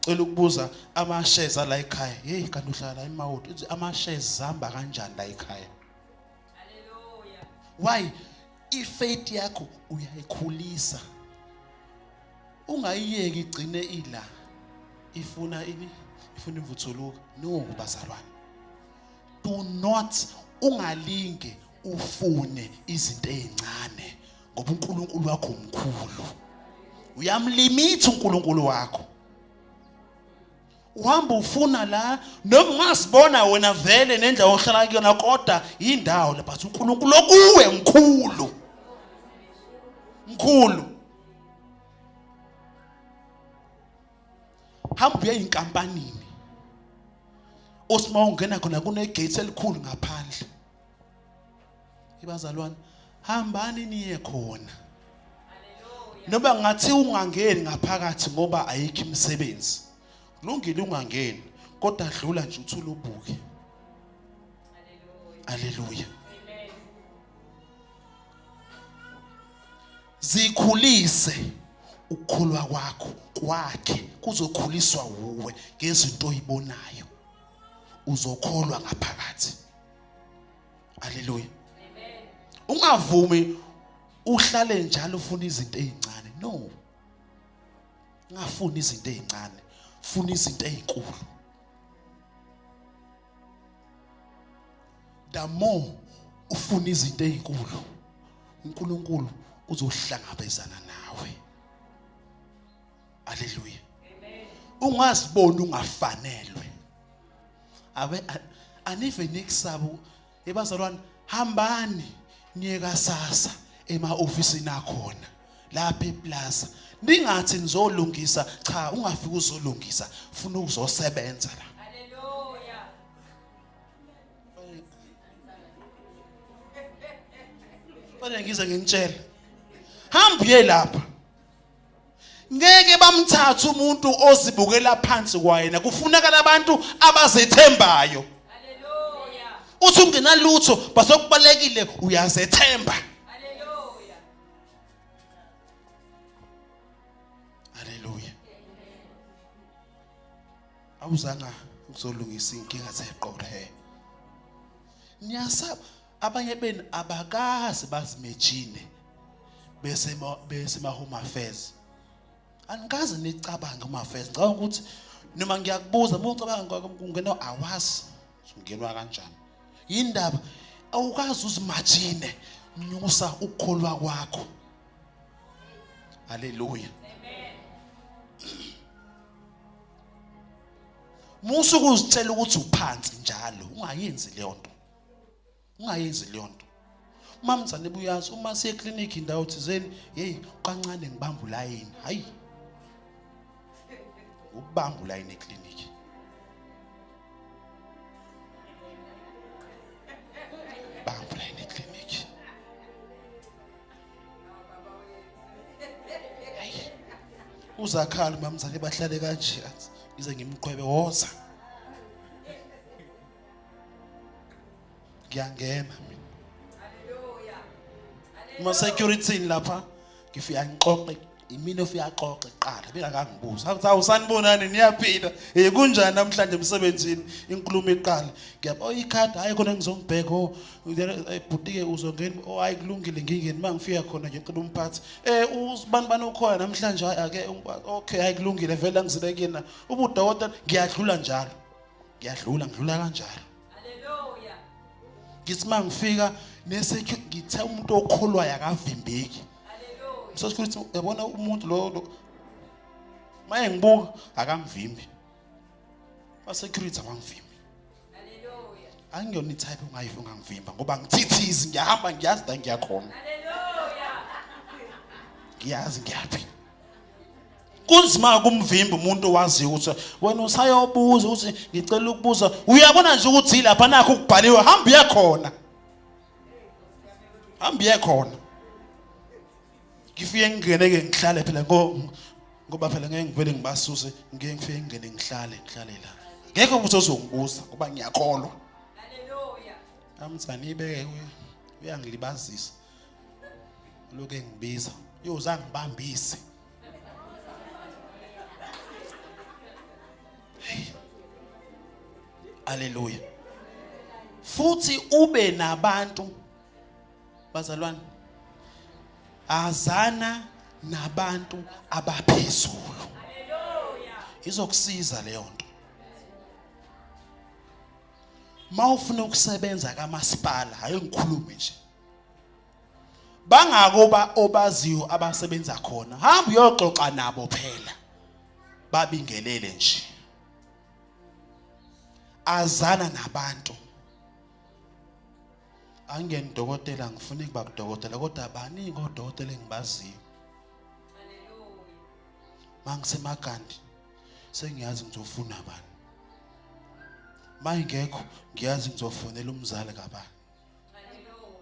Cela ukubuza ama-shares ala ekhaya. Hey kanti uhlala la eMawoti uthi ama-shares zihamba kanjani la ekhaya. Why? Ifaith yakho uyayikhulisa. Ungayiyeki igcine ila. Ifuna ini? Ifuna imvuthuluka. No bazalwane. Do not ungalinge ufune izinto ezincane ngoba uNkulunkulu wakho omkhulu. Uyamlimit uNkulunkulu wakho. Uhamba ufuna la noma ungasibona wena vele nendlela ohlala kuyona kodwa indawo lapha uthi uNkulunkulu okuwe mkhulu. Mkhulu. Hamba uye enkampanini. Osima ungena khona kunegate elikhulu ngaphandle. Ibazalwane hambani niye khona. Noma ngathi ungangeni ngaphakathi ngoba ayikho imisebenzi. Kulungile ungangeni kodwa dlula nje uthula ubuke. Haleluya. Zikhulise ukukholwa kwakho kwakhe kuzokhuliswa uwe ngezinto oyibonayo. Uzokholwa ngaphakathi. Haleluya. Amen. Ungavumi uhlale njalo ufuna izinto ezincane. No. Ungafuni izinto ezincane. Funa izinto ezinkulu. The more ufuna izinto ezinkulu, uNkulunkulu uzohlangabezana nawe. Haleluya. Amen. Ungazibona ungafanelwe. Anive nikusabo ebazalwane hambani niye kasasa ema-ofisini akhona lapha eplaza. Ningathi nizolungisa cha ungafiki uzolungisa ufuna ukuzosebenza la. Haleluya. Bale ngize ngintshela. Hambiye lapha. Ngeke bamthatha umuntu ozibukela phansi kwayena kufuneka abantu abazethembayo. Haleluya. Uthi ungenalutho basokubalekile uyazethemba. Haleluya. Haleluya. Awuzanga ukuzolungisa inkinga zeqole. Niyasaba abanye beni abakazi bazimejine bese ma home affairs. Angikaze nicabanga uma affairs. Ngicabanga ukuthi noma ngiyakubuza ucabanga kungena awazi ungenwa kanjani. Yindaba awukazi uzimagine nyusa ukukholwa kwakho. Haleluya. Amen. Musu kuzitshela ukuthi uphansi njalo ungayenzi leyo nto. Ungayenzi leyo nto. Mamzane buyazi uma siye clinic indawo thizeni hey qancane ngibamba ulayini. Hayi. Ukubamba ulayini eclinic. Bamba ulayini eclinic. Uzakhala mamzali bahlale kanje athi ize ngimqhwebe woza. Ngiyangena mina. Ma security lapha ngifika ngixoxe imini ofika axoxe qala bengakangibuza athi awusanibonani niyaphila kunjani namhlanje emsebenzini inkulumo iqala ngiyapha ikhadi hayi khona ngizongibheka ebhutike uzongena hayi kulungile ngingeni mangifika khona nje ngicela umphathi usibani ukhona namhlanje hayi ake okay hayi kulungile vele ngizilekena ubudokotela ngiyadlula njalo ngidlula kanjalo. Haleluya. Ngithi mangifika nesecurity ngithe umuntu okholwayo akavimbeki. So security yabona umuntu lo maye ngibuka akangivimbi. Ba security abangivimbi. Haleluya. Angiyona itype ungayifu ungangivimba ngoba ngithithizi ngiyahamba ngiyazi la ngiyakhona. Haleluya. Ngiyazi ngiyaphi. Kunzima kumvimba umuntu owaziyo ukuthi wena usayobuza ukuthi ngicela ukubuza uyabona nje ukuthi lapha nakho ukubhaliwe hamba uye khona. Hamba uye khona. Ngifike ngingene ke ngihlale phela ngoba phela ngeke ngivele ngibasuse ngeke ngifike ngingene ngihlale la. Ngeke ukuthi uzongibuza ngoba ngiyakholwa. Haleluya. Amthani ibeke uyangilibazisa. Lokho engibiza yozangibambise. Haleluya. Futhi ube nabantu bazalwane azana nabantu abaphezulu. Haleluya. Izokusiza leyo nto. Mawufuna ukusebenza kamasipala hayi ngikhulume nje. Bangakoba obaziyo abasebenza khona. Hamba uyoxoxa nabo phela. Babingelele nje. Azana nabantu. Angiyeni dokotela ngifuna ukuba kudokotela kodwa abaningi odokotela engibaziyo. Haleluya. Mangisemakandi sengiyazi ngizofuna abantu. Mayingekho ngiyazi ngizofonela umzali kabani. Haleluya.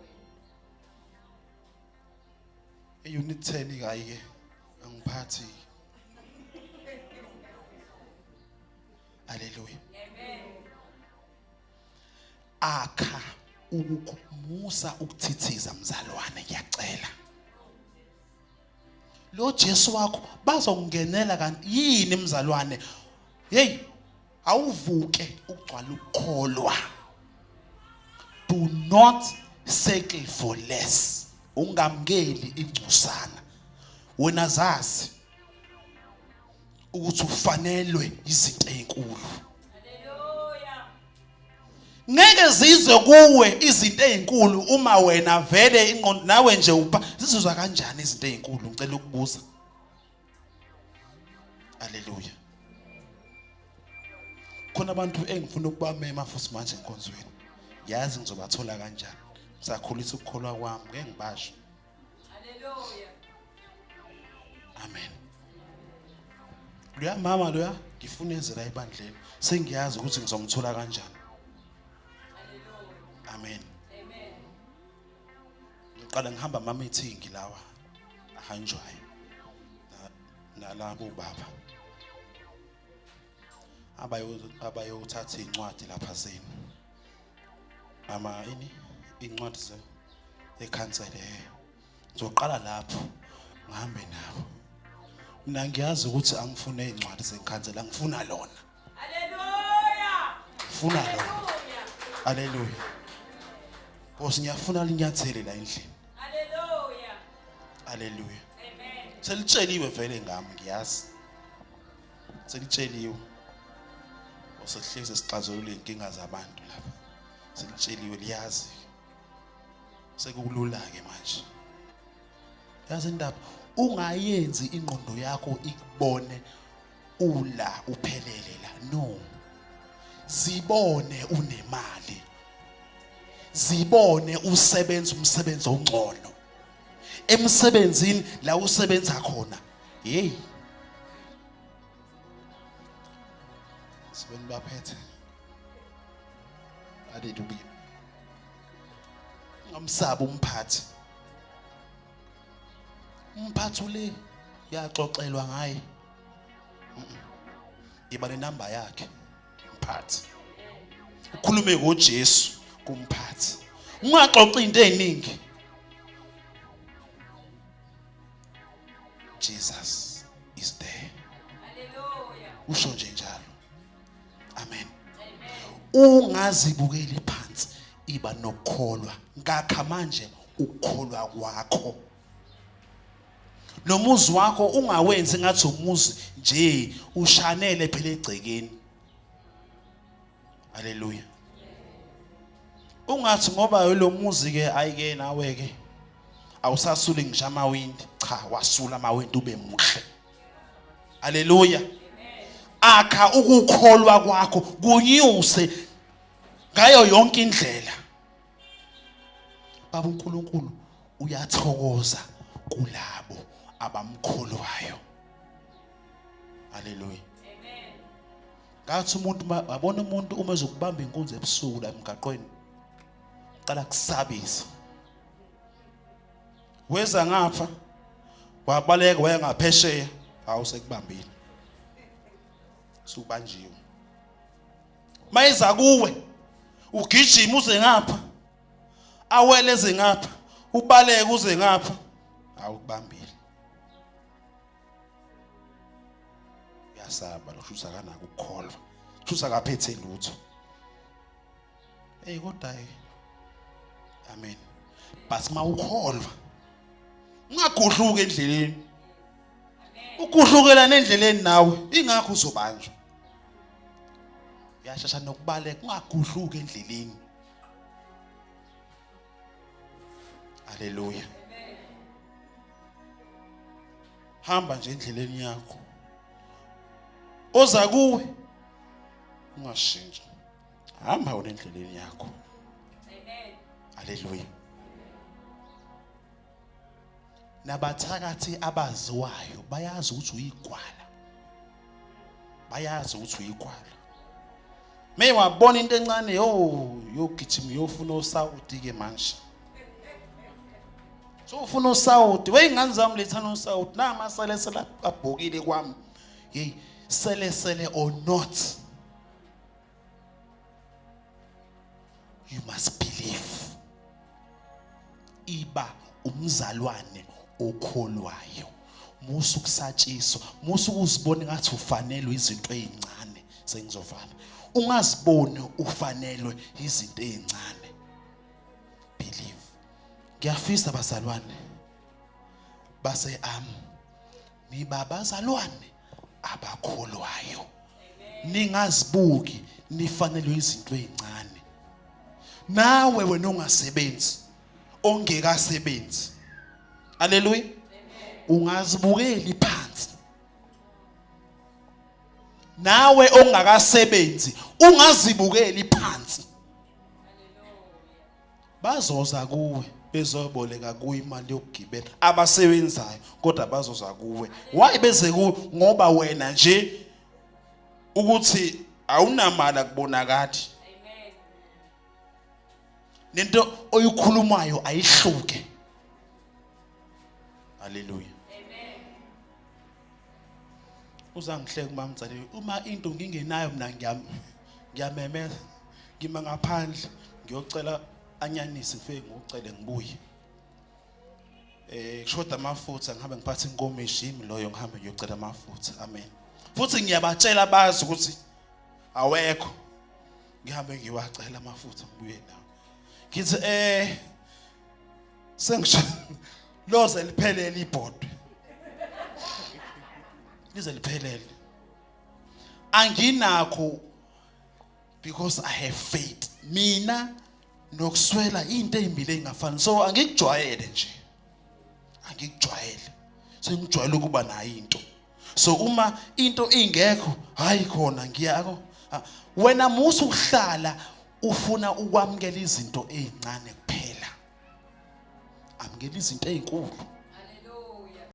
Unit 10 kayike angiphathi. Haleluya. Amen. Akha ukumusa ukuthithiza mzalwane ngiyacela. Lo Jesu wakho bazongenela kanti yini mzalwane? Hey, awuvuke ugcwala ukukholwa. Do not settle for less. Ungamkeli ingcusana. Wena zazi ukuthi ufanelwe izinto ezinkulu. Ngeke zize kuwe izinto ezinkulu uma wena vele ingqondo nawe nje zizozwa kanjani izinto ezinkulu ngicela ukubuza. Haleluya. Khona abantu engifuna ukubamema futhi manje enkonzweni. Yazi ngizobathola kanjani. Sakhulisa ukukholwa kwami ngeke ngibasho. Haleluya. Amen. Loya mama loya ngifunezela ibandleni. Sengiyazi ukuthi ngizomthola kanjani. Amen. Amen. Ngiqala ngihamba ama-meeting lawa ahanjwayo nalabo baba abayothatha incwadi lapha zeni incwadi ekhansele ngizoqala lapho ngihambe nabo. Mina ngiyazi ukuthi angifune incwadi zekhansela ngifuna lona. Haleluya. Ngifuna lona. Haleluya. Bosi ngiyafuna linyathele la endlini. Haleluya. Haleluya. Amen. Selitsheliwe vele ngami ngiyazi. Selitsheliwe. Osohleze sixazulule inkinga zabantu lapha. Selitsheliwe liyazi. Sekulula ke manje. Yazi indaba ungayenzi ingqondo yakho ikubone ula uphelele la. No. Zibone unemali. Zibone usebenza umsebenzi ongcono. Emsebenzini la usebenza khona. Hey. Sibeni baphethe. Haleluya. Ngamsaba umphathi. Umphathi ule yaxoxelwa ngaye iba nenamba yakhe mphathi, ukhulume ngoJesu kumphathi, ungaxoxa into eziningi. Jesus is there. Usho nje njalo. Amen. Ungazibukeli phansi, iba nokukholwa. Ngakha manje ukukholwa kwakho. Nomuzi wakho ungawenzi ngathi umuzi nje ushanele phela egcekeni. Haleluya. Ungathi ngoba lo muzi ke ayike nawe ke awusasuli ngisho amawindi. Cha, wasula amawindi ube muhle. Haleluya. Akha ukukholwa kwakho kunyuse ngayo yonke indlela. Baba uNkulunkulu uyathokoza kulabo abamkholwayo. Haleluya. Amen. Ngathi umuntu abona umuntu uma ezokubamba inkunzi ebusuku la emgaqweni qala kusabisa. Weza ngapha wabaleka waya ngaphesheya awusekubambile. Subanjiwe. Mayiza kuwe ugijima uze ngapha aweleze ngapha ubaleke uze ngapha awukubambile. Uyasaba lo shusa kana ukukholwa. Shusa kaphethe lutho. Kodwa amen. Bas mawukholwa ungagudluka endleleni. Ukudlukela endleleni nawe ingakho uzobanjwa. Uyashasha nokubaleka ungagudluka endleleni. Haleluya. Hamba nje endleleni yakho. Oza kuwe ungashintsha. Hamba wena endleleni yakho. Amen. Haleluya. Nabathakathi abaziwayo bayazi ukuthi uyigwala. Bayazi ukuthi uyigwala. Mewabona into encane yogijima yofuna uSaudi ke manje. So ufuna uSaudi, weyingane zami lethana uSaudi, nama sele abhokile kwami. Hey, sele or not. You must believe. Iba umzalwane okholwayo. Musu kusatshiswa, musu uzibona ngathi ufanelwe izinto ezincane sengizovala. Ungaziboni ufanelwe izinto ezincane. Believe. Ngiyafisa bazalwane base niba bazalwane abakholwayo. Ningazibuki nifanelwe izinto ezincane. Nawe wena ongasebenzi ongekasebenzi. Haleluya. Ungazibukeli phansi. Nawe ongakasebenzi ungazibukeli phansi. Bazoza kuwe bezoboleka kuwe imali yokugibela abasebenzayo kodwa bazoza kuwe. Why beze kuwe? Ngoba wena nje ukuthi awunamali akubonakala. Amen. Nento oyikhulumayo ayihluke. Haleluya. Amen. Uzangihleka umamzali uma into ngingenayo mina ngiyamemeza ngima ngaphandle ngiyocela anyanisi ngifike ngocele ngibuye. Kushoda amafutha ngihambe ngiphathe inkomishi yimi loyo ngihambe ngiyocela amafutha. Amen. Futhi ngiyabatshela bazi ukuthi awekho. Ngihambe ngiwacela amafutha ngibuye nawo. Ngithi sengisho loze liphelele ibhodwe. Lize liphelele. Anginakho because I have faith. Mina nokuswela into ezimbili engafani. So angikujwayele nje. Angikujwayele. Sengijwayele ukuba nayo into. So uma into ingekho hayi khona ngiyako. Wena musu uhlala ufuna ukwamukela izinto ezincane kuphela. Amukela izinto ezinkulu.